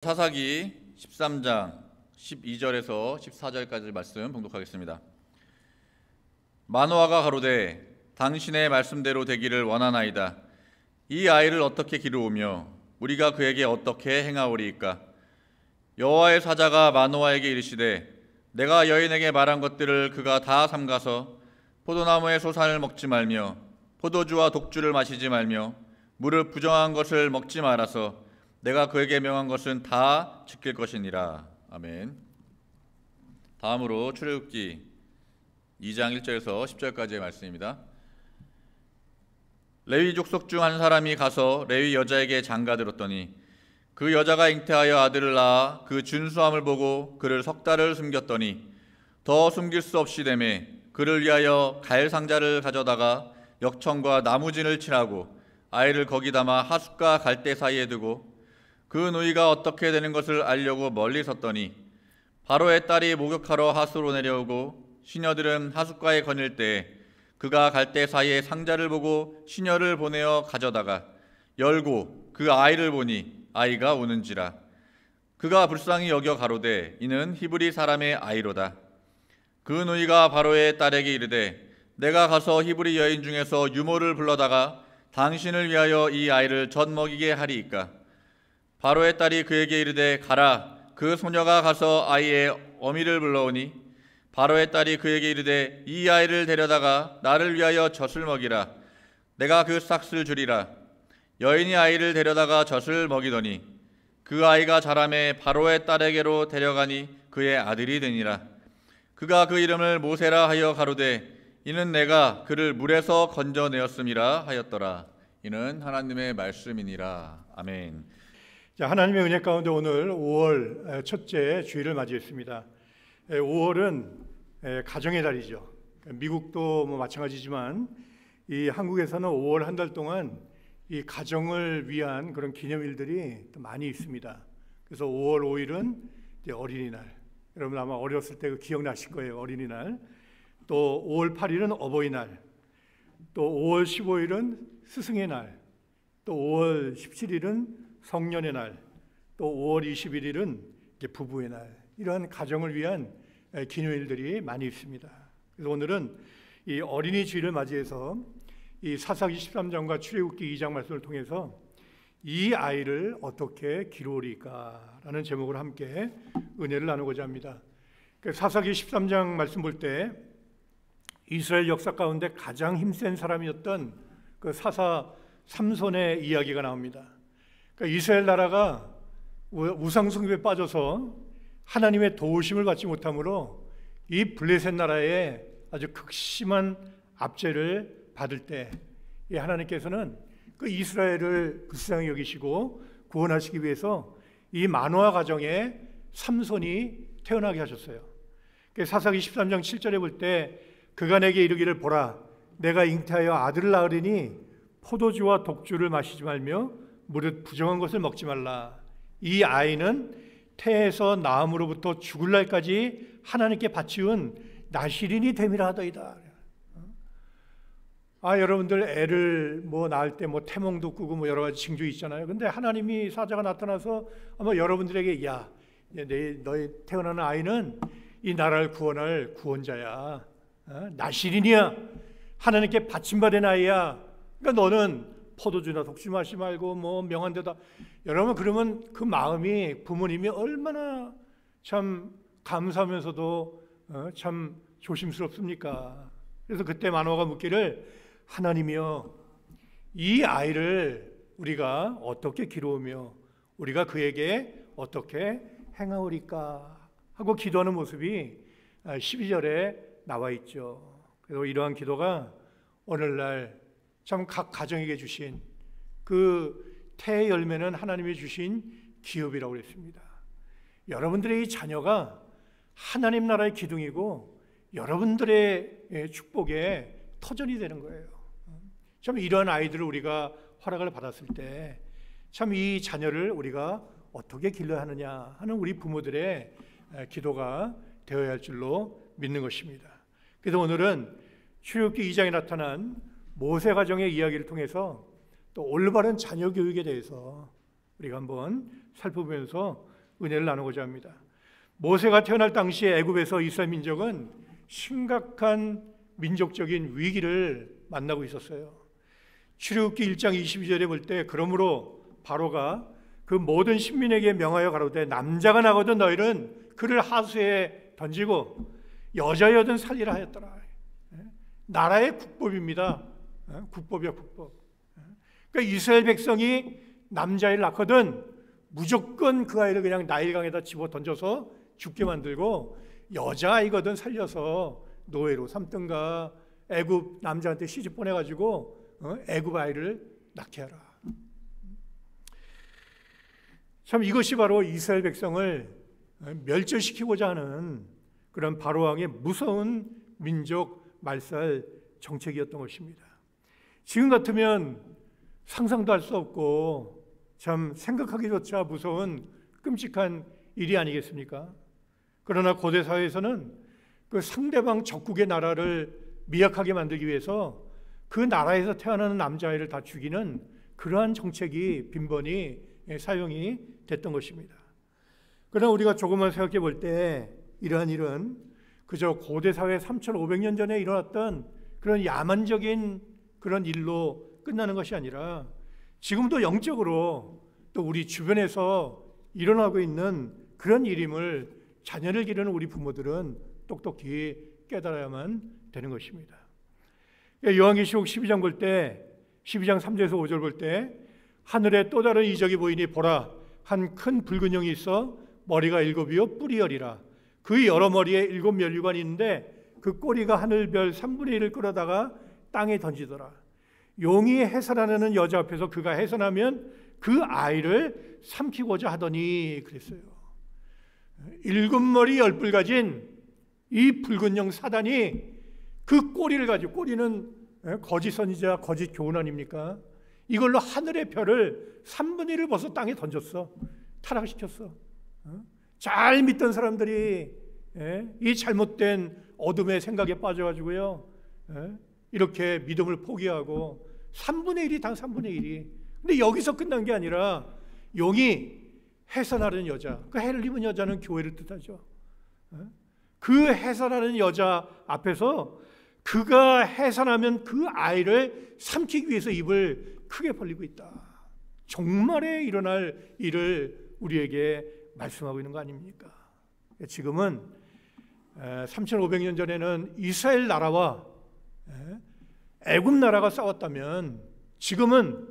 사사기 13장 12절에서 14절까지 말씀 봉독하겠습니다. 마노아가 가로되 당신의 말씀대로 되기를 원하나이다. 이 아이를 어떻게 기르오며 우리가 그에게 어떻게 행하오리이까? 여호와의 사자가 마노아에게 이르시되 내가 여인에게 말한 것들을 그가 다 삼가서 포도나무의 소산을 먹지 말며 포도주와 독주를 마시지 말며 무릇 부정한 것을 먹지 말아서 내가 그에게 명한 것은 다 지킬 것이니라. 아멘. 다음으로 출애굽기 2장 1절에서 10절까지의 말씀입니다. 레위 족속 중 한 사람이 가서 레위 여자에게 장가들었더니 그 여자가 잉태하여 아들을 낳아 그 준수함을 보고 그를 석 달을 숨겼더니 더 숨길 수 없이 되매 그를 위하여 갈 상자를 가져다가 역청과 나무진을 칠하고 아이를 거기 담아 하숫과 갈대 사이에 두고 그 누이가 어떻게 되는 것을 알려고 멀리 섰더니 바로의 딸이 목욕하러 하수로 내려오고 시녀들은 하숫가에 거닐 때 그가 갈대 사이에 상자를 보고 시녀를 보내어 가져다가 열고 그 아이를 보니 아이가 우는지라. 그가 불쌍히 여겨 가로되 이는 히브리 사람의 아이로다. 그 누이가 바로의 딸에게 이르되 내가 가서 히브리 여인 중에서 유모를 불러다가 당신을 위하여 이 아이를 젖 먹이게 하리이까? 바로의 딸이 그에게 이르되 가라. 그 소녀가 가서 아이의 어미를 불러오니 바로의 딸이 그에게 이르되 이 아이를 데려다가 나를 위하여 젖을 먹이라. 내가 그 싹을 주리라. 여인이 아이를 데려다가 젖을 먹이더니 그 아이가 자라매 바로의 딸에게로 데려가니 그의 아들이 되니라. 그가 그 이름을 모세라 하여 가로되 이는 내가 그를 물에서 건져내었음이라 하였더라. 이는 하나님의 말씀이니라. 아멘. 자, 하나님의 은혜 가운데 오늘 5월 첫째 주일을 맞이했습니다. 5월은 가정의 달이죠. 미국도 마찬가지지만 이 한국에서는 5월 한 달 동안 이 가정을 위한 그런 기념일들이 많이 있습니다. 그래서 5월 5일은 이제 어린이날. 여러분 아마 어렸을 때 기억나실 거예요. 어린이날. 또 5월 8일은 어버이날. 또 5월 15일은 스승의 날. 또 5월 17일은 성년의 날, 또 5월 21일은 이제 부부의 날, 이러한 가정을 위한 기념일들이 많이 있습니다. 그래서 오늘은 이 어린이 주일을 맞이해서 이 사사기 13장과 출애굽기 2장 말씀을 통해서 이 아이를 어떻게 기르리까라는 제목으로 함께 은혜를 나누고자 합니다. 사사기 13장 말씀 볼 때 이스라엘 역사 가운데 가장 힘센 사람이었던 그 사사 삼손의 이야기가 나옵니다. 이스라엘 나라가 우상숭배에 빠져서 하나님의 도우심을 받지 못하므로 이 블레셋 나라에 아주 극심한 압제를 받을 때 하나님께서는 그 이스라엘을 불쌍히 여기시고 구원하시기 위해서 이 마노아 가정에 삼손이 태어나게 하셨어요. 사사기 13장 7절에 볼 때 그가 내게 이르기를 보라 내가 잉태하여 아들을 낳으리니 포도주와 독주를 마시지 말며 무릇 부정한 것을 먹지 말라. 이 아이는 태에서 낳음으로부터 죽을 날까지 하나님께 바치운 나실인이 됨이라 하더이다. 여러분들 애를 낳을 때 태몽도 꾸고 여러 가지 징조 있잖아요. 근데 하나님이 사자가 나타나서 아마 여러분들에게 너희 태어나는 아이는 이 나라를 구원할 구원자야. 나실인이야. 하나님께 바침받은 아이야. 그러니까 너는 포도주나 독주 마시지 말고 명한 데다. 여러분 그러면 그 마음이 부모님이 얼마나 참 감사하면서도 참 조심스럽습니까? 그래서 그때 마노아가 묻기를 하나님이여 이 아이를 우리가 어떻게 기르며 우리가 그에게 어떻게 행하오리까 하고 기도하는 모습이 12절에 나와 있죠. 그래서 이러한 기도가 오늘날 참 각 가정에게 주신 그 태의 열매는 하나님이 주신 기업이라고 그랬습니다. 여러분들의 이 자녀가 하나님 나라의 기둥이고 여러분들의 축복의 터전이 되는 거예요. 참 이러한 아이들을 우리가 허락을 받았을 때 참 이 자녀를 우리가 어떻게 길러야 하느냐 하는 우리 부모들의 기도가 되어야 할 줄로 믿는 것입니다. 그래서 오늘은 출애굽기 2장에 나타난 모세 가정의 이야기를 통해서 또 올바른 자녀 교육에 대해서 우리가 한번 살펴보면서 은혜를 나누고자 합니다. 모세가 태어날 당시에 애굽에서 이스라엘 민족은 심각한 민족적인 위기를 만나고 있었어요. 출애굽기 1장 22절에 볼 때 그러므로 바로가 그 모든 신민에게 명하여 가로되 남자가 나거든 너희는 그를 하수에 던지고 여자여든 살리라 하였더라. 나라의 국법입니다. 국법이야, 국법. 그러니까 이스라엘 백성이 남자아이를 낳거든 무조건 그 아이를 그냥 나일강에다 집어 던져서 죽게 만들고 여자아이거든 살려서 노예로 삼든가 애굽 남자한테 시집 보내가지고 애굽 아이를 낳게 하라. 참 이것이 바로 이스라엘 백성을 멸절시키고자 하는 그런 바로 왕의 무서운 민족 말살 정책이었던 것입니다. 지금 같으면 상상도 할 수 없고 참 생각하기조차 무서운 끔찍한 일이 아니겠습니까? 그러나 고대 사회에서는 그 상대방 적국의 나라를 미약하게 만들기 위해서 그 나라에서 태어나는 남자아이를 다 죽이는 그러한 정책이 빈번히 사용이 됐던 것입니다. 그러나 우리가 조금만 생각해 볼 때 이러한 일은 그저 고대 사회 3,500년 전에 일어났던 그런 야만적인 그런 일로 끝나는 것이 아니라 지금도 영적으로 또 우리 주변에서 일어나고 있는 그런 일임을 자녀를 기르는 우리 부모들은 똑똑히 깨달아야만 되는 것입니다. 요한계시록 12장 볼 때 12장 3절에서 5절 볼 때 하늘에 또 다른 이적이 보이니 보라 한 큰 붉은 영이 있어 머리가 7이요 뿔이 10이라 그 여러 머리에 7 면류관이 있는데 그 꼬리가 하늘별 3분의 1을 끌어다가 땅에 던지더라. 용이 해산하는 여자 앞에서 그가 해산하면 그 아이를 삼키고자 하더니 그랬어요. 7머리 10뿔 가진 이 붉은 영 사단이 그 꼬리를 가지고, 꼬리는 거짓 선지자 거짓 교훈 아닙니까? 이걸로 하늘의 별을 3분의 1을 벗어 땅에 던졌어. 타락시켰어. 잘 믿던 사람들이 이 잘못된 어둠의 생각에 빠져가지고요, 이렇게 믿음을 포기하고 3분의 1이 당 3분의 1이. 근데 여기서 끝난 게 아니라 용이 해산하는 여자, 그 해를 입은 여자는 교회를 뜻하죠. 그 해산하는 여자 앞에서 그가 해산하면 그 아이를 삼키기 위해서 입을 크게 벌리고 있다. 종말에 일어날 일을 우리에게 말씀하고 있는 거 아닙니까? 지금은 3,500년 전에는 이스라엘 나라와 애굽 나라가 싸웠다면 지금은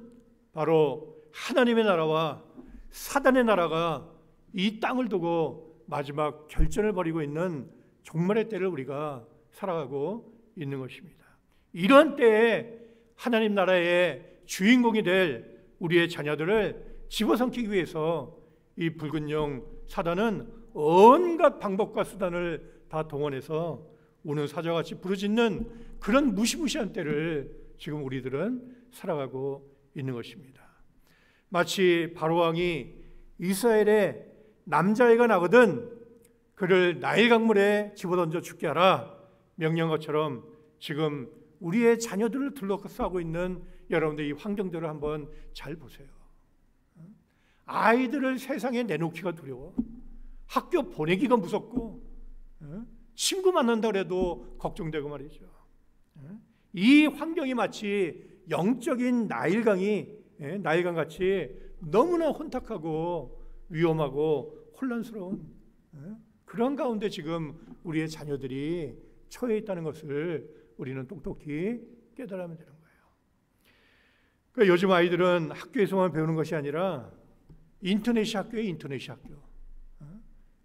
바로 하나님의 나라와 사단의 나라가 이 땅을 두고 마지막 결전을 벌이고 있는 종말의 때를 우리가 살아가고 있는 것입니다. 이런 때에 하나님 나라의 주인공이 될 우리의 자녀들을 집어삼키기 위해서 이 붉은 영 사단은 온갖 방법과 수단을 다 동원해서 우는 사자같이 부르짖는 그런 무시무시한 때를 지금 우리들은 살아가고 있는 것입니다. 마치 바로왕이 이스라엘에 남자아이가 나거든 그를 나일 강물에 집어던져 죽게 하라 명령한 것처럼 지금 우리의 자녀들을 둘러싸고 있는 여러분들 이 환경들을 한번 잘 보세요. 아이들을 세상에 내놓기가 두려워. 학교 보내기가 무섭고 친구 만난다 그래도 걱정되고 말이죠. 이 환경이 마치 영적인 나일강 같이 너무나 혼탁하고 위험하고 혼란스러운 그런 가운데 지금 우리의 자녀들이 처해 있다는 것을 우리는 똑똑히 깨달아야 되는 거예요. 그러니까 요즘 아이들은 학교에서만 배우는 것이 아니라 인터넷이 학교예요. 인터넷이 학교.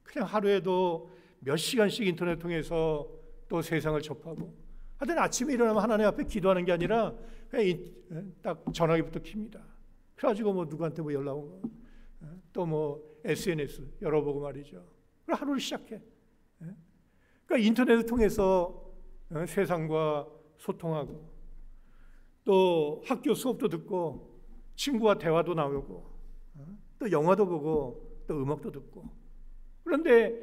그냥 하루에도 몇 시간씩 인터넷 통해서 또 세상을 접하고, 하여튼 아침에 일어나면 하나님 앞에 기도하는 게 아니라 그냥 딱 전화기부터 킵니다. 그래가지고 뭐 누구한테 뭐 연락 오고 또 뭐 SNS 열어보고 말이죠. 그리고 하루를 시작해. 그러니까 인터넷을 통해서 세상과 소통하고 또 학교 수업도 듣고 친구와 대화도 나누고 또 영화도 보고 또 음악도 듣고. 그런데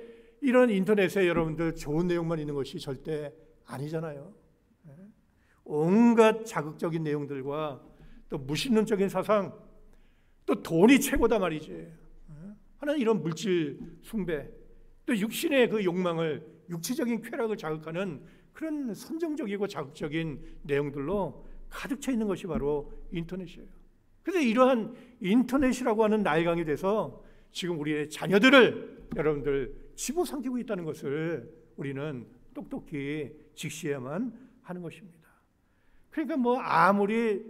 이런 인터넷에 여러분들 좋은 내용만 있는 것이 절대 아니잖아요. 온갖 자극적인 내용들과 또 무신론적인 사상, 또 돈이 최고다 말이지. 하는 이런 물질 숭배, 또 육신의 그 욕망을, 육체적인 쾌락을 자극하는 그런 선정적이고 자극적인 내용들로 가득 차 있는 것이 바로 인터넷이에요. 그래서 이러한 인터넷이라고 하는 나일강이 돼서 지금 우리의 자녀들을 여러분들 집어삼키고 있다는 것을 우리는 똑똑히 직시해야만 하는 것입니다. 그러니까 뭐 아무리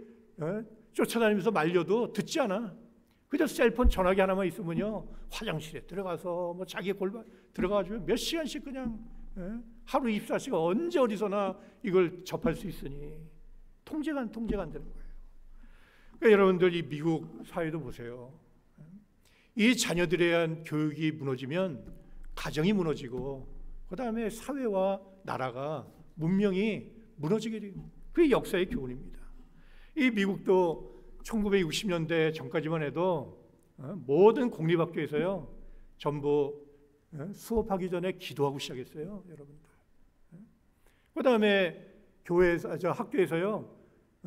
쫓아다니면서 말려도 듣지 않아. 그저 셀폰 전화기 하나만 있으면요, 화장실에 들어가서 뭐 자기 골반 들어가가지고 몇 시간씩 그냥 하루 24시간 언제 어디서나 이걸 접할 수 있으니 통제가 안 되는 거예요. 그러니까 여러분들 이 미국 사회도 보세요. 이 자녀들에 대한 교육이 무너지면 가정이 무너지고 그 다음에 사회와 나라가 문명이 무너지게 돼요. 그게 역사의 교훈입니다. 이 미국도 1960년대 전까지만 해도 모든 공립학교에서요 전부 수업하기 전에 기도하고 시작했어요, 여러분들. 그 다음에 학교에서요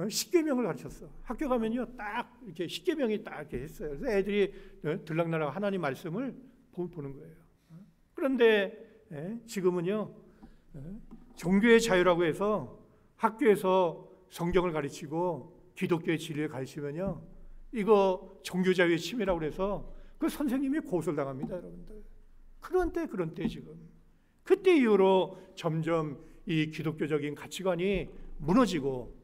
십계명을 가르쳤어. 학교 가면요 딱 이렇게 십계명이 딱 이렇게 했어요. 그래서 애들이 들락날락 하나님 말씀을 보는 거예요. 그런데 지금은요 종교의 자유라고 해서 학교에서 성경을 가르치고 기독교의 진리를 가르치면요 이거 종교 자유의 침해라고 해서 그 선생님이 고소를 당합니다, 여러분들. 그런 때 지금 그때 이후로 점점 이 기독교적인 가치관이 무너지고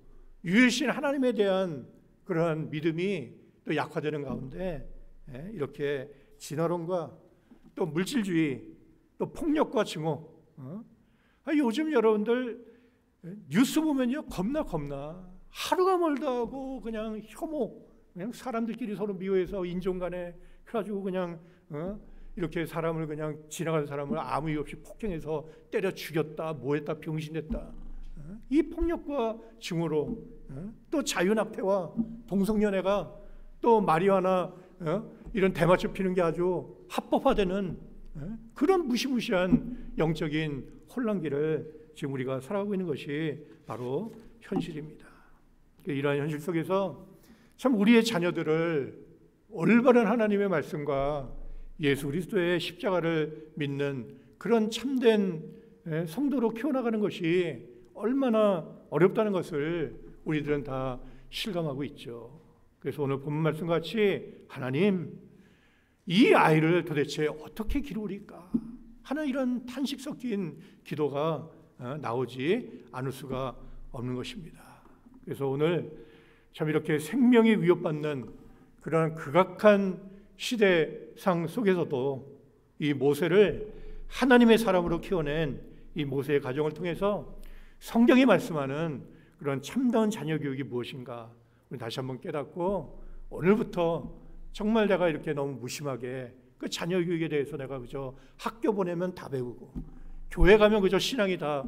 유일신 하나님에 대한 그러한 믿음이 또 약화되는 가운데 이렇게 진화론과 또 물질주의 또 폭력과 증오, 요즘 여러분들 뉴스 보면요 겁나 하루가 멀다 하고 그냥 혐오, 그냥 사람들끼리 서로 미워해서 인종간에 그래가지고 그냥 이렇게 사람을 그냥 지나가는 사람을 아무 이유 없이 폭행해서 때려 죽였다, 뭐했다, 병신했다. 이 폭력과 증오로 또 자유낙태와 동성연애가 또 마리화나 이런 대마초 피는 게 아주 합법화되는 그런 무시무시한 영적인 혼란기를 지금 우리가 살아가고 있는 것이 바로 현실입니다. 이러한 현실 속에서 참 우리의 자녀들을 올바른 하나님의 말씀과 예수 그리스도의 십자가를 믿는 그런 참된 성도로 키워나가는 것이 얼마나 어렵다는 것을 우리들은 다 실감하고 있죠. 그래서 오늘 본문 말씀과 같이 하나님, 이 아이를 도대체 어떻게 기르리까 하는 이런 탄식 섞인 기도가 나오지 않을 수가 없는 것입니다. 그래서 오늘 참 이렇게 생명이 위협받는 그런 극악한 시대상 속에서도 이 모세를 하나님의 사람으로 키워낸 이 모세의 가정을 통해서 성경이 말씀하는 그런 참다운 자녀 교육이 무엇인가 우리 다시 한번 깨닫고 오늘부터 정말 내가 이렇게 너무 무심하게 그 자녀 교육에 대해서 내가 그저 학교 보내면 다 배우고 교회 가면 그저 신앙이 다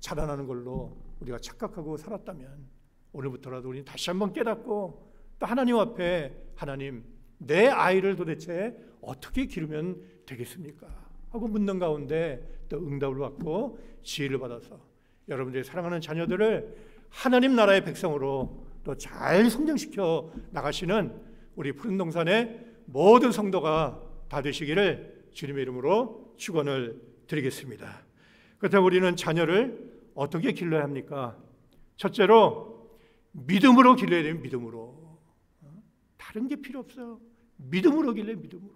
자라나는 걸로 우리가 착각하고 살았다면 오늘부터라도 우리 다시 한번 깨닫고 또 하나님 앞에 하나님, 내 아이를 도대체 어떻게 기르면 되겠습니까? 하고 묻는 가운데 또 응답을 받고 지혜를 받아서 여러분들이 사랑하는 자녀들을 하나님 나라의 백성으로 또 잘 성장시켜 나가시는 우리 푸른동산의 모든 성도가 다 되시기를 주님의 이름으로 축원을 드리겠습니다. 그렇다면 우리는 자녀를 어떻게 길러야 합니까? 첫째로 믿음으로 길러야 돼요. 믿음으로. 다른 게 필요 없어요. 믿음으로 길러요. 믿음으로.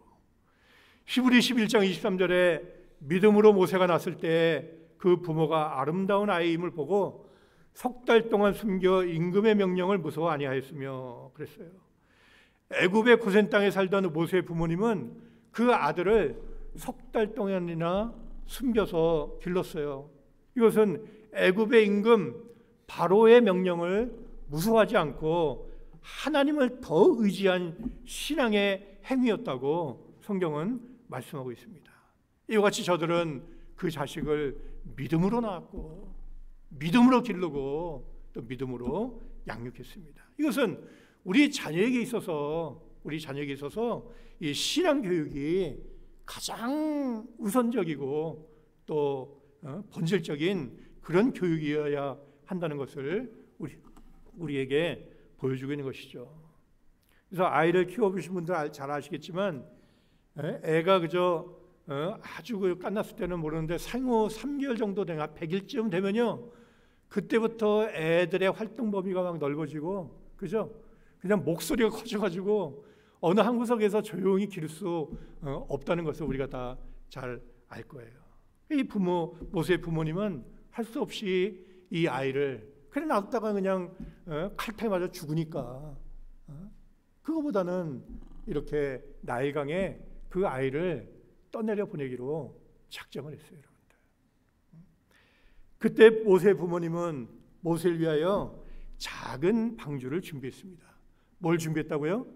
히브리 11장 23절에 믿음으로 모세가 났을 때 그 부모가 아름다운 아이임을 보고 석 달 동안 숨겨 임금의 명령을 무서워 아니하였으며 그랬어요. 애굽의 고센 땅에 살던 모세의 부모님은 그 아들을 석 달 동안이나 숨겨서 길렀어요. 이것은 애굽의 임금 바로의 명령을 무서워하지 않고 하나님을 더 의지한 신앙의 행위였다고 성경은 말씀하고 있습니다. 이와 같이 저들은 그 자식을 믿음으로 낳았고 믿음으로 기르고 또 믿음으로 양육했습니다. 이것은 우리 자녀에게 있어서 이 신앙 교육이 가장 우선적이고 또 본질적인 그런 교육이어야 한다는 것을 우리에게 보여주고 있는 것이죠. 그래서 아이를 키워보신 분들 잘 아시겠지만 애가 그저 아주 그 갓났을 때는 모르는데 생후 3개월 정도 되나 100일쯤 되면요, 그때부터 애들의 활동 범위가 막 넓어지고, 그죠? 그냥 목소리가 커져가지고 어느 한 구석에서 조용히 기를 수 없다는 것을 우리가 다 잘 알 거예요. 이 모세의 부모님은 할 수 없이 이 아이를 그래 놔뒀다가 그냥 칼타에 맞아 죽으니까 그거보다는 이렇게 나일강에 그 아이를 떠내려 보내기로 작정을 했어요, 여러분들. 그때 모세의 부모님은 모세를 위하여 작은 방주를 준비했습니다. 뭘 준비했다고요?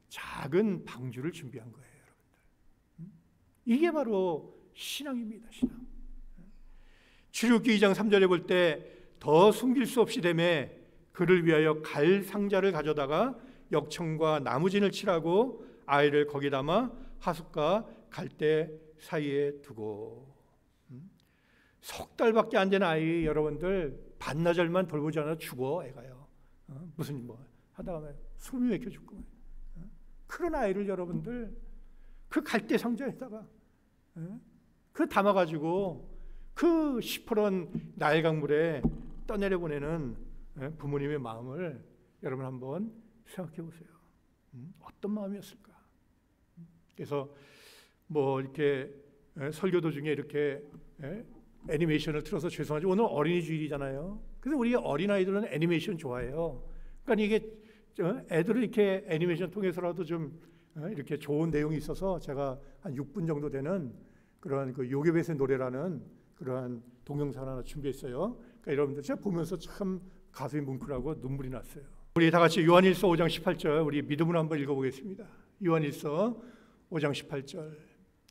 작은 방주를 준비한 거예요, 여러분들. 이게 바로 신앙입니다, 신앙. 출애굽기 2장 3절에 볼 때 더 숨길 수 없이 되매 그를 위하여 갈 상자를 가져다가 역청과 나무진을 칠하고 아이를 거기 담아 하숫과 갈대 사이에 두고. 석 달밖에 안 된 아이, 여러분들 반나절만 돌보지 않아 죽어, 애가요. 무슨 뭐 하다가 숨이 막혀 죽고. 그런 아이를 여러분들 그 갈대 상자에다가 그 담아가지고 그 시퍼런 나일강물에 떠내려 보내는 부모님의 마음을 여러분 한번 생각해 보세요. 어떤 마음이었을까? 그래서 뭐 이렇게 설교 도중에 이렇게 애니메이션을 틀어서 죄송하지, 오늘 어린이 주일이잖아요. 그래서 우리 어린아이들은 애니메이션 좋아해요. 그러니까 이게 애들을 이렇게 애니메이션 통해서라도 좀 이렇게 좋은 내용이 있어서 제가 한 6분 정도 되는 그런 그 요괴벳의 노래라는 그러한 동영상 하나 준비했어요. 그러니까 여러분들 제가 보면서 참 가슴이 뭉클하고 눈물이 났어요. 우리 다 같이 요한일서 5장 18절 우리 믿음으로 한번 읽어보겠습니다. 요한일서 5장 18절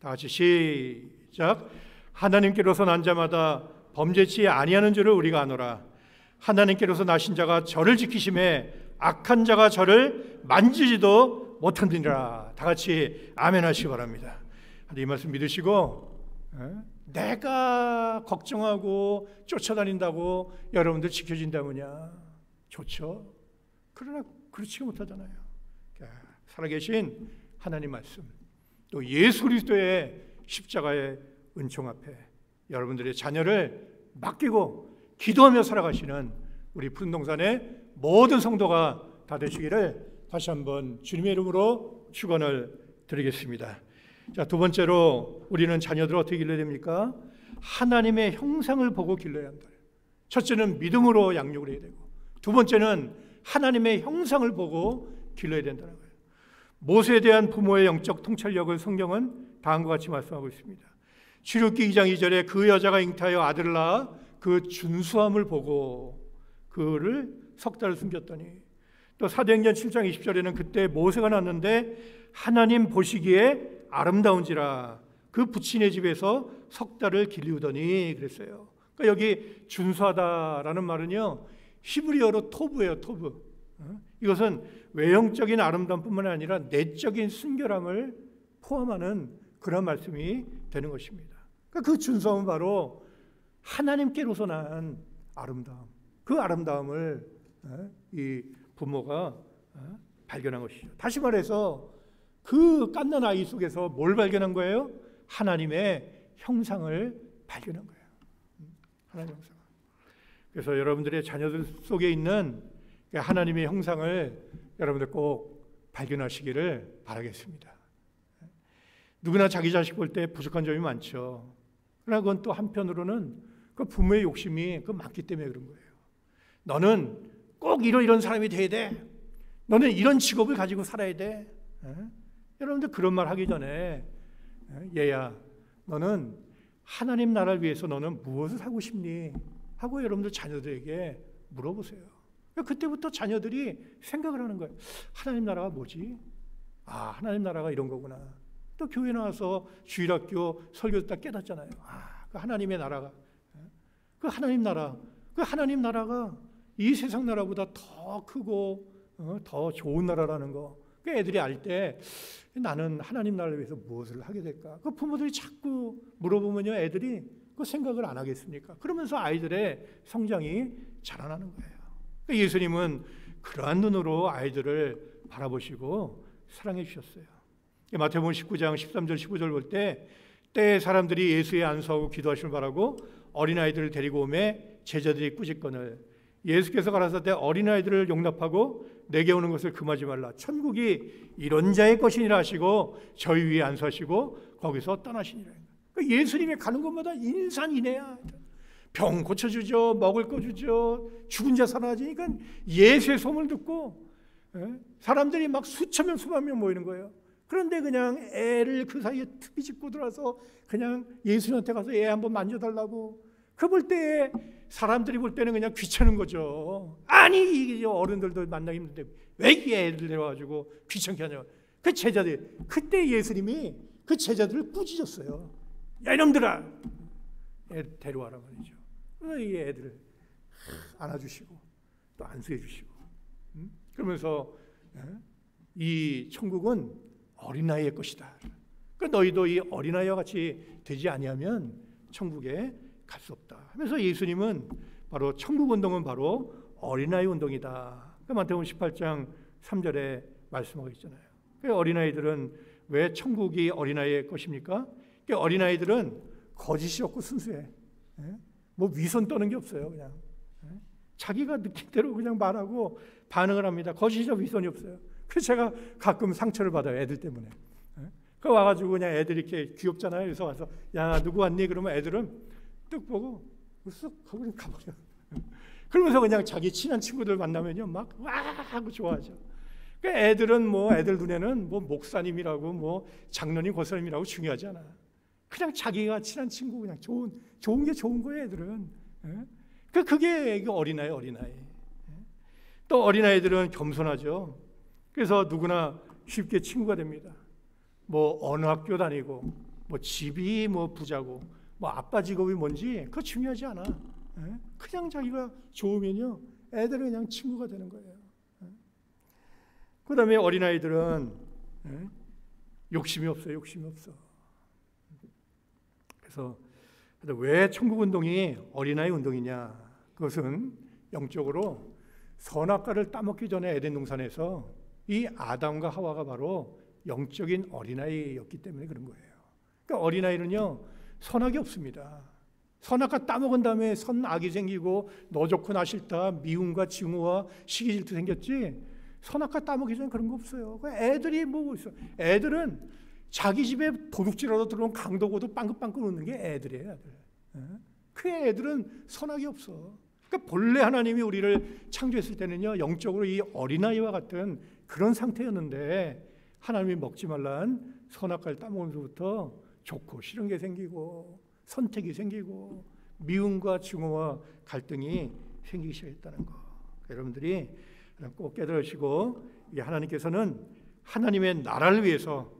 다 같이 시작. 하나님께로서 난 자마다 범죄치 아니하는 줄을 우리가 아노라. 하나님께로서 나신 자가 저를 지키심에 악한 자가 저를 만지지도 못한다니라. 다 같이 아멘 하시기 바랍니다. 이 말씀 믿으시고 내가 걱정하고 쫓아다닌다고 여러분들 지켜진다느냐? 좋죠. 그러나 그렇지 못하잖아요. 살아계신 하나님 말씀, 또 예수 그리스도의 십자가의 은총 앞에 여러분들의 자녀를 맡기고 기도하며 살아가시는 우리 푸른동산의 모든 성도가 다 되시기를 다시 한번 주님의 이름으로 축원을 드리겠습니다. 자, 두 번째로 우리는 자녀들을 어떻게 길러야 됩니까? 하나님의 형상을 보고 길러야 한다. 첫째는 믿음으로 양육을 해야 되고, 두 번째는 하나님의 형상을 보고 길러야 된다는 거예요. 모세에 대한 부모의 영적 통찰력을 성경은 다음과 같이 말씀하고 있습니다. 출애굽기 2장 2절에 그 여자가 잉태하여 아들을 낳아 그 준수함을 보고 그를 석 달을 숨겼더니, 또 사도행전 7장 20절에는 그때 모세가 낳았는데 하나님 보시기에 아름다운지라 그 부친의 집에서 석 달을 기르더니 그랬어요. 그러니까 여기 준수하다라는 말은요, 히브리어로 토브예요, 토브. 이것은 외형적인 아름다움뿐만 아니라 내적인 순결함을 포함하는 그런 말씀이 되는 것입니다. 그러니까 그 준수함은 바로 하나님께로서 난 아름다움, 그 아름다움을 이 부모가 발견한 것이죠. 다시 말해서 그 갓난 아이 속에서 뭘 발견한 거예요? 하나님의 형상을 발견한 거예요. 하나님의 형상. 그래서 여러분들의 자녀들 속에 있는 하나님의 형상을 여러분들 꼭 발견하시기를 바라겠습니다. 누구나 자기 자식 볼 때 부족한 점이 많죠. 그러나 그건 또 한편으로는 그 부모의 욕심이 그 많기 때문에 그런 거예요. 너는 꼭 이런 사람이 돼야 돼. 너는 이런 직업을 가지고 살아야 돼. 여러분들 그런 말 하기 전에 얘야, 너는 하나님 나라를 위해서 너는 무엇을 하고 싶니? 하고 여러분들 자녀들에게 물어보세요. 그때부터 자녀들이 생각을 하는 거예요. 하나님 나라가 뭐지? 아, 하나님 나라가 이런 거구나. 또 교회 나와서 주일학교 설교 듣다 깨닫잖아요. 아, 그 하나님의 나라가, 그 하나님 나라가 이 세상 나라보다 더 크고 더 좋은 나라라는 거. 그 애들이 알 때 나는 하나님 나라를 위해서 무엇을 하게 될까? 그 부모들이 자꾸 물어보면요, 애들이 그 생각을 안 하겠습니까? 그러면서 아이들의 성장이 자라나는 거예요. 그러니까 예수님은 그러한 눈으로 아이들을 바라보시고 사랑해 주셨어요. 마태복음 19장 13절 15절 볼 때에 사람들이 예수의 안수하고 기도하시길 바라고 어린아이들을 데리고 오매 제자들이 꾸짖거늘 예수께서 가라사대 어린아이들을 용납하고 내게 오는 것을 금하지 말라. 천국이 이런 자의 것이니라 하시고 저희 위에 안수하시고 거기서 떠나시니라. 그러니까 예수님이 가는 곳마다 인산인해야. 병 고쳐주죠, 먹을 거 주죠, 죽은 자 살아나지니까 예수의 소문을 듣고 사람들이 막 수천 명 수만 명 모이는 거예요. 그런데 그냥 애를 그 사이에 틈이 짚고 들어와서 그냥 예수님한테 가서 애 한번 만져달라고. 그 볼 때에 사람들이 볼 때는 그냥 귀찮은 거죠. 아니 이게 어른들도 만나기 힘든데 왜 이 애들 데려와가지고 귀찮게 하냐. 그 제자들 그때 예수님이 그 제자들을 꾸짖었어요. 야 이놈들아, 애 데려와라 말이죠. 이 애들을 안아주시고 또 안수해 주시고 그러면서 이 천국은 어린아이의 것이다. 그러니까 너희도 이 어린아이와 같이 되지 아니하면 천국에 갈 수 없다 하면서 예수님은 바로 천국운동은 바로 어린아이 운동이다. 그러니까 마태복음 18장 3절에 말씀하고 있잖아요. 어린아이들은 왜 천국이 어린아이의 것입니까? 어린아이들은 거짓이 없고 순수해. 뭐 위선 떠는 게 없어요. 그냥 자기가 느낀 대로 그냥 말하고 반응을 합니다. 거짓이나 위선이 없어요. 그래서 제가 가끔 상처를 받아요. 애들 때문에. 그 와가지고 그냥 애들이 이렇게 귀엽잖아요. 그래서 와서 야 누구 왔니? 그러면 애들은 뚝 보고 쓱 하고 그냥 가버려. 그러면서 그냥 자기 친한 친구들 만나면요 막 와 하고 좋아하죠. 그러니까 애들은 뭐 애들 눈에는 뭐 목사님이라고 뭐 장로님 고사님이라고 중요하지 않아. 그냥 자기가 친한 친구 그냥 좋은 게 좋은 거예요. 애들은. 그게 어린아이. 또 어린아이들은 겸손하죠. 그래서 누구나 쉽게 친구가 됩니다. 뭐 어느 학교 다니고 뭐 집이 뭐 부자고 뭐 아빠 직업이 뭔지 그거 중요하지 않아. 그냥 자기가 좋으면요 애들은 그냥 친구가 되는 거예요. 그 다음에 어린아이들은 욕심이 없어요. 그래서 왜 천국운동이 어린아이 운동이냐. 그것은 영적으로 선악과를 따먹기 전에 에덴 동산에서 이 아담과 하와가 바로 영적인 어린아이였기 때문에 그런 거예요. 그러니까 어린아이는요 선악이 없습니다. 선악과 따먹은 다음에 선악이 생기고 너 좋고 나 싫다 미움과 증오와 시기 질투 생겼지 선악과 따먹기 전에 그런 거 없어요. 애들이 뭐 있어. 애들은 자기 집에 도둑질하러 들어온 강도고도 빵긋빵긋 웃는 게 애들이에요. 애들. 그 애들은 선악이 없어. 그러니까 본래 하나님이 우리를 창조했을 때는요 영적으로 이 어린아이와 같은 그런 상태였는데 하나님이 먹지 말란 선악과를 따먹으면서부터 좋고 싫은 게 생기고 선택이 생기고 미움과 증오와 갈등이 생기기 시작했다는 거. 여러분들이 꼭 깨달으시고 하나님께서는 하나님의 나라를 위해서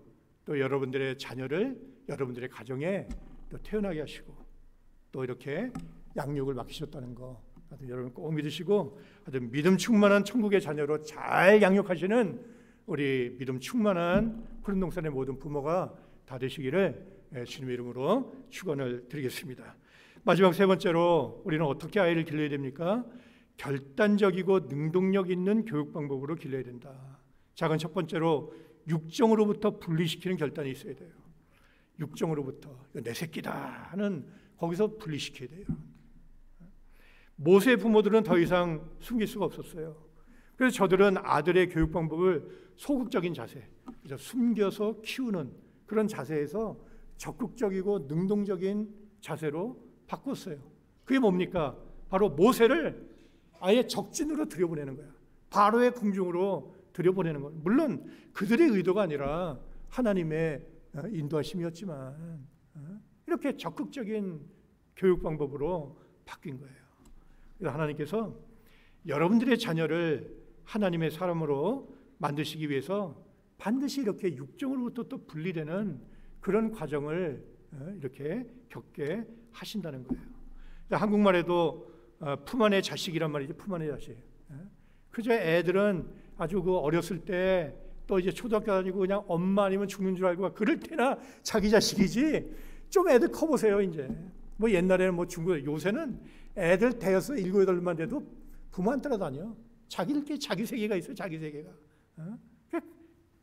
또 여러분들의 자녀를 여러분들의 가정에 또 태어나게 하시고 또 이렇게 양육을 맡기셨다는 거 여러분 꼭 믿으시고 아주 믿음 충만한 천국의 자녀로 잘 양육하시는 우리 믿음 충만한 푸른동산의 모든 부모가 다 되시기를 주님의 이름으로 축원을 드리겠습니다. 마지막 세 번째로 우리는 어떻게 아이를 길러야 됩니까? 결단적이고 능동력 있는 교육 방법으로 길러야 된다. 작은 첫 번째로 육정으로부터 분리시키는 결단이 있어야 돼요. 육정으로부터 내 새끼다 하는 거기서 분리시켜야 돼요. 모세의 부모들은 더 이상 숨길 수가 없었어요. 그래서 저들은 아들의 교육 방법을 소극적인 자세, 숨겨서 키우는 그런 자세에서 적극적이고 능동적인 자세로 바꿨어요. 그게 뭡니까? 바로 모세를 아예 적진으로 들여보내는 거야. 바로의 궁중으로 들여보내는 거예요. 물론 그들의 의도가 아니라 하나님의 인도하심이었지만 이렇게 적극적인 교육 방법으로 바뀐 거예요. 그래서 하나님께서 여러분들의 자녀를 하나님의 사람으로 만드시기 위해서 반드시 이렇게 육정으로부터 또 분리되는 그런 과정을 이렇게 겪게 하신다는 거예요. 한국말에도 품 안의 자식이란 말이죠. 품 안의 자식. 그저 애들은 아주 그 어렸을 때 또 이제 초등학교 다니고 그냥 엄마 아니면 죽는 줄 알고 그럴 때나 자기 자식이지. 좀 애들 커보세요. 이제 뭐 옛날에는 뭐 중국 요새는 애들 대여섯 7, 8만 돼도 부모 안 따라다녀. 자기들끼리 자기 세계가 있어요. 자기 세계가.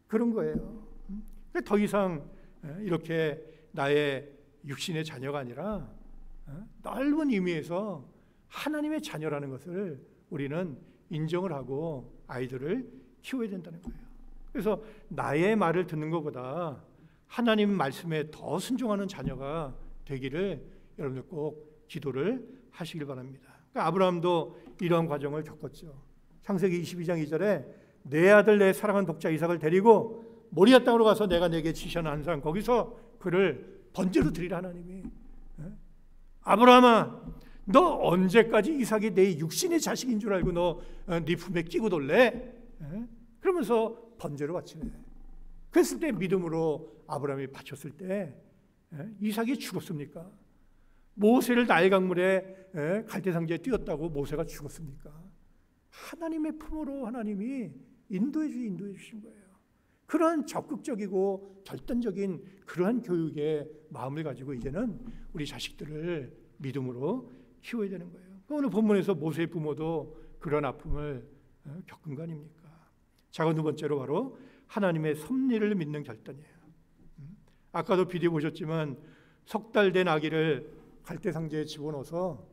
그런 거예요. 더 이상 이렇게 나의 육신의 자녀가 아니라 넓은 의미에서 하나님의 자녀라는 것을 우리는 인정을 하고 아이들을 키워야 된다는 거예요. 그래서 나의 말을 듣는 것보다 하나님 말씀에 더 순종하는 자녀가 되기를 여러분들 꼭 기도를 하시길 바랍니다. 그러니까 아브라함도 이러한 과정을 겪었죠. 창세기 22장 2절에 내 아들 내 사랑하는 독자 이삭을 데리고 모리아 땅으로 가서 내가 내게 지시하는 한 사람 거기서 그를 번제로 드리라. 하나님이 아브라함아 너 언제까지 이삭이 내 육신의 자식인 줄 알고 너 네 품에 끼고 돌래? 그러면서 번제로 바치네. 그랬을 때 믿음으로 아브라함이 바쳤을 때 이삭이 죽었습니까? 모세를 나일 강물에 갈대상자에 띄었다고 모세가 죽었습니까? 하나님의 품으로 하나님이 인도해 주신 거예요. 그러한 적극적이고 결단적인 그러한 교육의 마음을 가지고 이제는 우리 자식들을 믿음으로 키워야 되는 거예요. 오늘 본문에서 모세의 부모도 그런 아픔을 겪은 거 아닙니까? 자, 두 번째로 바로 하나님의 섭리를 믿는 결단이에요. 아까도 비디오 보셨지만 석 달 된 아기를 갈대상자에 집어넣어서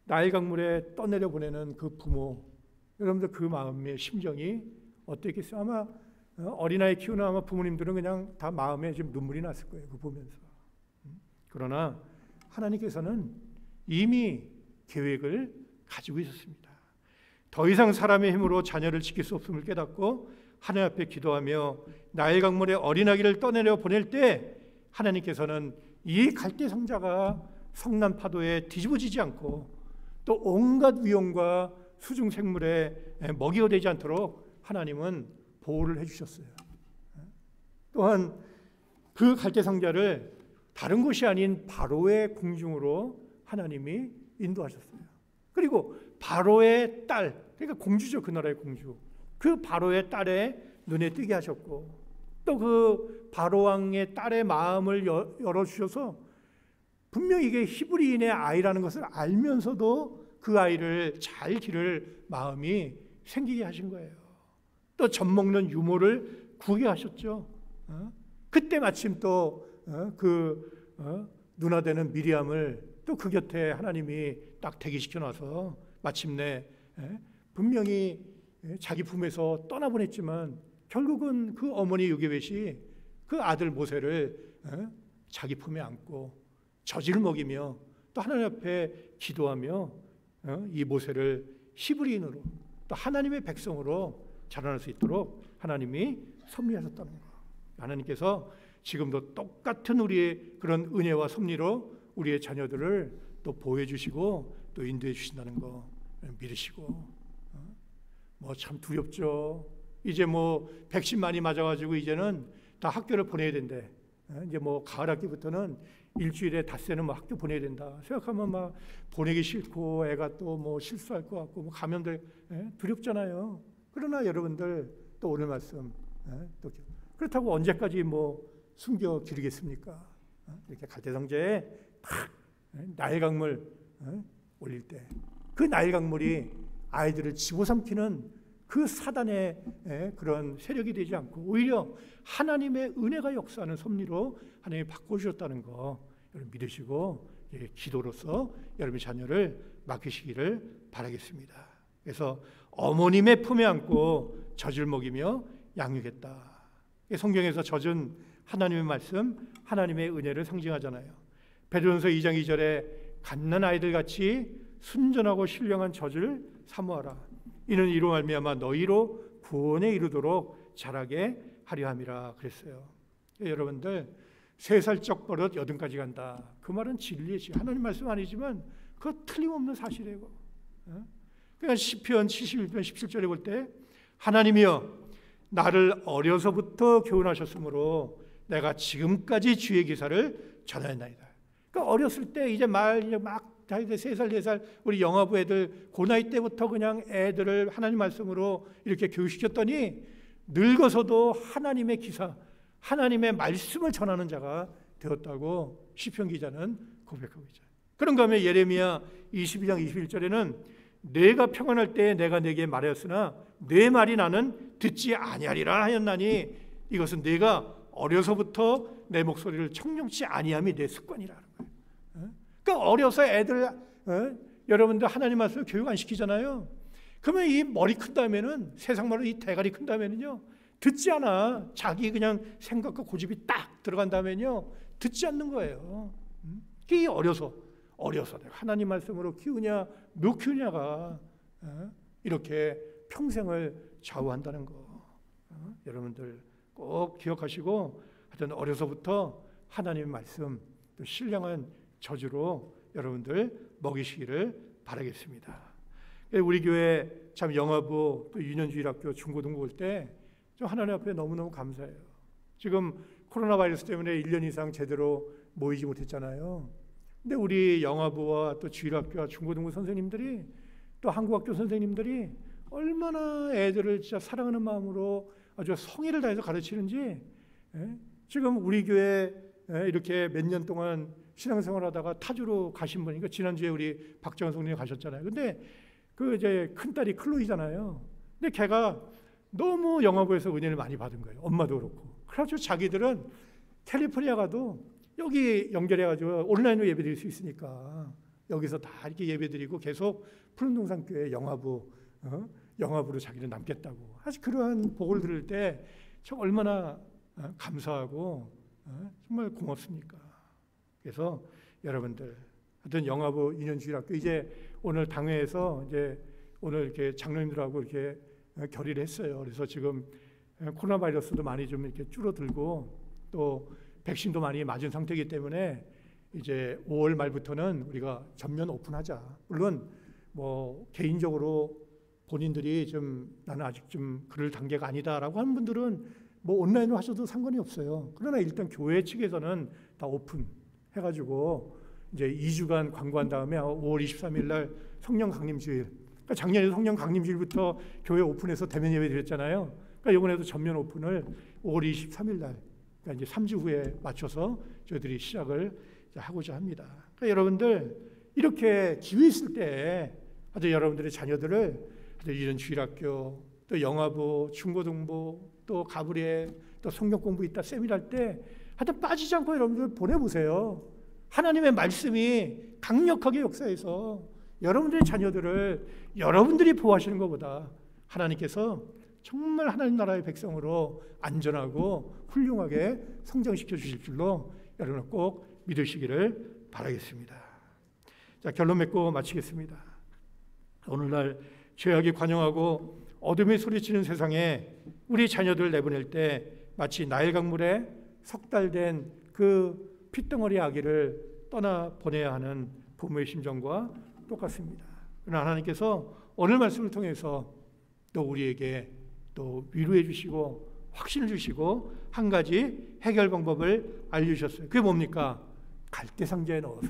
나일 강물에 떠내려 보내는 그 부모, 여러분들 그 마음의 심정이 어땠겠어요? 아마 어린아이 키우는 아마 부모님들은 그냥 다 마음에 지금 눈물이 났을 거예요. 그거 보면서. 그러나 하나님께서는 이미 계획을 가지고 있었습니다. 더 이상 사람의 힘으로 자녀를 지킬 수 없음을 깨닫고 하나님 앞에 기도하며 나일 강물에 어린아기를 떠내려 보낼 때 하나님께서는 이 갈대상자가 성난 파도에 뒤집어지지 않고 또 온갖 위험과 수중 생물에 먹이가 되지 않도록 하나님은 보호를 해주셨어요. 또한 그 갈대상자를 다른 곳이 아닌 바로의 궁중으로 하나님이 인도하셨어요. 그리고 바로의 딸, 그러니까 공주죠. 그 나라의 공주. 그 바로의 딸의 눈에 띄게 하셨고 또 그 바로 왕의 딸의 마음을 열어주셔서 분명히 이게 히브리인의 아이라는 것을 알면서도 그 아이를 잘 기를 마음이 생기게 하신 거예요. 또 젖먹는 유모를 구게 하셨죠. 그때 마침 또 누나 되는 미리암을 또 그 곁에 하나님이 딱 대기시켜 놔서 마침내 분명히 자기 품에서 떠나보냈지만 결국은 그 어머니 요게벳이 그 아들 모세를 자기 품에 안고 젖을 먹이며 또 하나님 앞에 기도하며 이 모세를 히브리인으로 또 하나님의 백성으로 자라날 수 있도록 하나님이 섭리하셨다는 거. 하나님께서 지금도 똑같은 우리의 그런 은혜와 섭리로 우리의 자녀들을 또 보호해 주시고 또 인도해 주신다는 거 믿으시고 뭐 참 두렵죠. 이제 뭐 백신 많이 맞아가지고 이제는 다 학교를 보내야 된대. 이제 뭐 가을 학기부터는 일주일에 닷새는 뭐 학교 보내야 된다. 생각하면 막 보내기 싫고 애가 또 뭐 실수할 것 같고 뭐 감염될 두렵잖아요. 그러나 여러분들 또 오늘 말씀 또 그렇다고 언제까지 뭐 숨겨 기르겠습니까? 이렇게 갈대상자에 탁 나일 강물 올릴 때 그 나일 강물이 아이들을 집어삼키는 그 사단의 그런 세력이 되지 않고 오히려 하나님의 은혜가 역사하는 섭리로 하나님이 바꿔주셨다는 거 여러분 믿으시고 기도로서 여러분의 자녀를 맡기시기를 바라겠습니다. 그래서 어머님의 품에 안고 젖을 먹이며 양육했다. 성경에서 젖은 하나님의 말씀, 하나님의 은혜를 상징하잖아요. 베드로전서 2장 2절에 갓난 아이들 같이 순전하고 신령한 젖을 사모하라. 이는 이로 말미암아 너희로 구원에 이르도록 자라게 하려 함이라 그랬어요. 여러분들 3살적 버릇 80까지 간다. 그 말은 진리지. 하나님 말씀 아니지만 그거 틀림없는 사실이에요. 그러니까 시편 71편 17절에 볼 때 하나님이여 나를 어려서부터 교훈하셨으므로 내가 지금까지 주의 기사를 전하였나이다. 그러니까 어렸을 때 이제 막 3살 4살 우리 영아부 애들 그 나이 때부터 그냥 애들을 하나님 말씀으로 이렇게 교육시켰더니 늙어서도 하나님의 기사, 하나님의 말씀을 전하는 자가 되었다고 시편 기자는 고백하고 있죠. 그런가 하면 예레미야 22장 21절에는 내가 평안할 때에 내가 내게 말하였으나 내 말이 나는 듣지 아니하리라 하였나니 이것은 내가 어려서부터 내 목소리를 청룡치 아니함이 내 습관이라는 거예요. 그러니까 어려서 애들 여러분들 하나님 말씀을 교육 안 시키잖아요. 그러면 이 머리 큰 다음에는 세상 말로 이 대가리 큰 다음에는요 듣지 않아. 자기 그냥 생각과 고집이 딱 들어간 다음에는요 듣지 않는 거예요. 그게 어려서 내가 하나님 말씀으로 키우냐 못 키우냐가 이렇게 평생을 좌우한다는 거 여러분들 꼭 기억하시고 하여튼 어려서부터 하나님의 말씀 또 신령한 저주로 여러분들 먹이시기를 바라겠습니다. 우리 교회 참 영화부 또 유년주일학교 중고등부 올 때 좀 하나님 앞에 너무너무 감사해요. 지금 코로나 바이러스 때문에 1년 이상 제대로 모이지 못했잖아요. 근데 우리 영화부와 또 주일학교와 중고등부 선생님들이 또 한국학교 선생님들이 얼마나 애들을 진짜 사랑하는 마음으로 아주 성의를 다해서 가르치는지 지금 우리 교회 이렇게 몇 년 동안 신앙생활하다가 타주로 가신 분이니까 지난주에 우리 박정원 성령님 가셨잖아요. 근데 그 이제 큰딸이 클로이잖아요. 근데 걔가 너무 영화부에서 은혜를 많이 받은 거예요. 엄마도 그렇고. 그래가지고 자기들은 캘리포니아 가도 여기 연결해가지고 온라인으로 예배드릴 수 있으니까 여기서 다 이렇게 예배드리고 계속 푸른동산교회 영화부로 자기는 남겠다고. 사실 그러한 복을 들을 때 참 얼마나 감사하고 정말 고맙습니까? 그래서 여러분들 하여튼 영화부 인연주일학교 이제 오늘 당회에서 이제 오늘 이렇게 장로님들하고 이렇게 결의를 했어요. 그래서 지금 코로나 바이러스도 많이 좀 이렇게 줄어들고 또 백신도 많이 맞은 상태이기 때문에 이제 5월 말부터는 우리가 전면 오픈하자. 물론 뭐 개인적으로 본인들이 좀 나는 아직 좀 그럴 단계가 아니다라고 하는 분들은 뭐 온라인으로 하셔도 상관이 없어요. 그러나 일단 교회 측에서는 다 오픈 해가지고 이제 2주간 광고한 다음에 5월 23일 날 성령 강림주일. 그러니까 작년에 성령 강림주일부터 교회 오픈해서 대면 예배 드렸잖아요. 그러니까 이번에도 전면 오픈을 5월 23일 날, 그러니까 이제 3주 후에 맞춰서 저희들이 시작을 하고자 합니다. 그러니까 여러분들 이렇게 기회 있을 때 아주 여러분들의 자녀들을 이런 주일학교, 또 영화부, 중고등부, 또 가브리엘, 또 성경 공부 있다 세미나할 때 하여튼 빠지지 않고 여러분들 보내보세요. 하나님의 말씀이 강력하게 역사해서 여러분들의 자녀들을 여러분들이 보호하시는 것보다 하나님께서 정말 하나님 나라의 백성으로 안전하고 훌륭하게 성장시켜 주실 줄로 여러분 꼭 믿으시기를 바라겠습니다. 자, 결론 맺고 마치겠습니다. 오늘날 죄악이 관영하고 어둠이 소리치는 세상에 우리 자녀들 내보낼 때 마치 나일 강물에 석달된 그 핏덩어리 아기를 떠나 보내야 하는 부모의 심정과 똑같습니다. 그러나 하나님께서 오늘 말씀을 통해서 또 우리에게 또 위로해 주시고 확신을 주시고 한 가지 해결 방법을 알려주셨어요. 그게 뭡니까? 갈대 상자에 넣어서.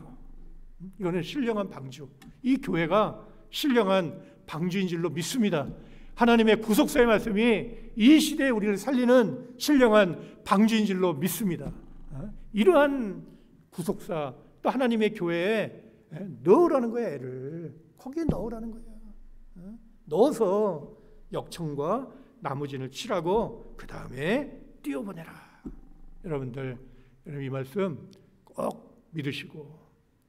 이거는 신령한 방주. 이 교회가 신령한 방주인 줄로 믿습니다. 하나님의 구속사의 말씀이 이 시대에 우리를 살리는 신령한 방주인 줄로 믿습니다. 이러한 구속사 또 하나님의 교회에 넣으라는 거예요. 애를 거기에 넣으라는 거예요. 넣어서 역청과 나무진을 칠하고 그 다음에 띄워보내라. 여러분들 이 말씀 꼭 믿으시고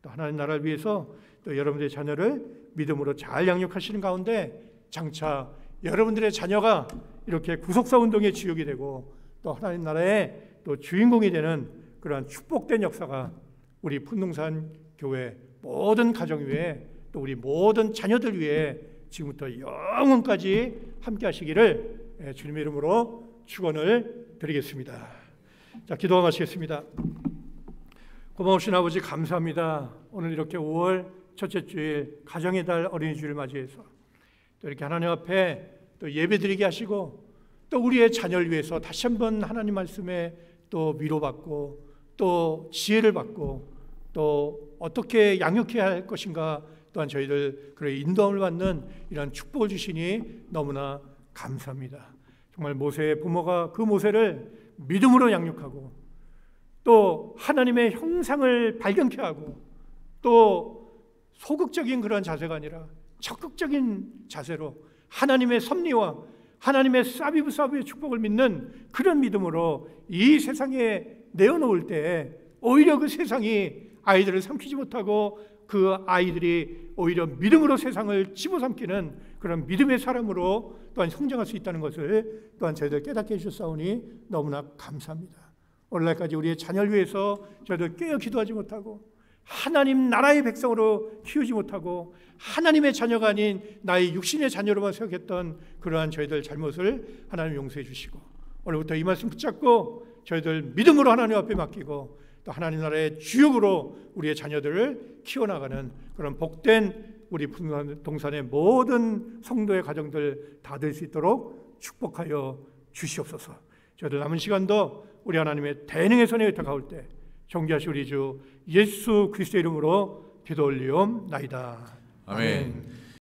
또 하나님 나라를 위해서 또 여러분들의 자녀를 믿음으로 잘 양육하시는 가운데 장차 여러분들의 자녀가 이렇게 구속사 운동의 주역이 되고 또 하나님 나라의 또 주인공이 되는 그러한 축복된 역사가 우리 푼동산 교회 모든 가정 위에 또 우리 모든 자녀들 위에 지금부터 영원까지 함께 하시기를 주님의 이름으로 축원을 드리겠습니다. 자, 기도하 마치겠습니다. 고마우신 아버지 감사합니다. 오늘 이렇게 5월 첫째 주일 가정의 달 어린이 주일을 맞이해서 또 이렇게 하나님 앞에 또 예배드리게 하시고 또 우리의 자녀를 위해서 다시 한번 하나님 말씀에 또 위로받고 또 지혜를 받고 또 어떻게 양육해야 할 것인가 또한 저희들 그런 인도함을 받는 이런 축복을 주시니 너무나 감사합니다. 정말 모세의 부모가 그 모세를 믿음으로 양육하고 또 하나님의 형상을 발견케 하고 또 소극적인 그런 자세가 아니라 적극적인 자세로 하나님의 섭리와 하나님의 사비부사비의 축복을 믿는 그런 믿음으로 이 세상에 내어놓을 때 오히려 그 세상이 아이들을 삼키지 못하고 그 아이들이 오히려 믿음으로 세상을 집어삼키는 그런 믿음의 사람으로 또한 성장할 수 있다는 것을 또한 저희들 깨닫게 해주셨사오니 너무나 감사합니다. 오늘날까지 우리의 자녀를 위해서 저희들 깨어 기도하지 못하고 하나님 나라의 백성으로 키우지 못하고 하나님의 자녀가 아닌 나의 육신의 자녀로만 생각했던 그러한 저희들 잘못을 하나님 용서해 주시고 오늘부터 이 말씀 붙잡고 저희들 믿음으로 하나님 앞에 맡기고 또 하나님 나라의 주역으로 우리의 자녀들을 키워나가는 그런 복된 우리 동산의 모든 성도의 가정들 다 될 수 있도록 축복하여 주시옵소서. 저희들 남은 시간도 우리 하나님의 대능의 손에 의탁하올 때 존귀하신 우리 주 예수 그리스도의 이름으로 기도 올리옵나이다. 아멘.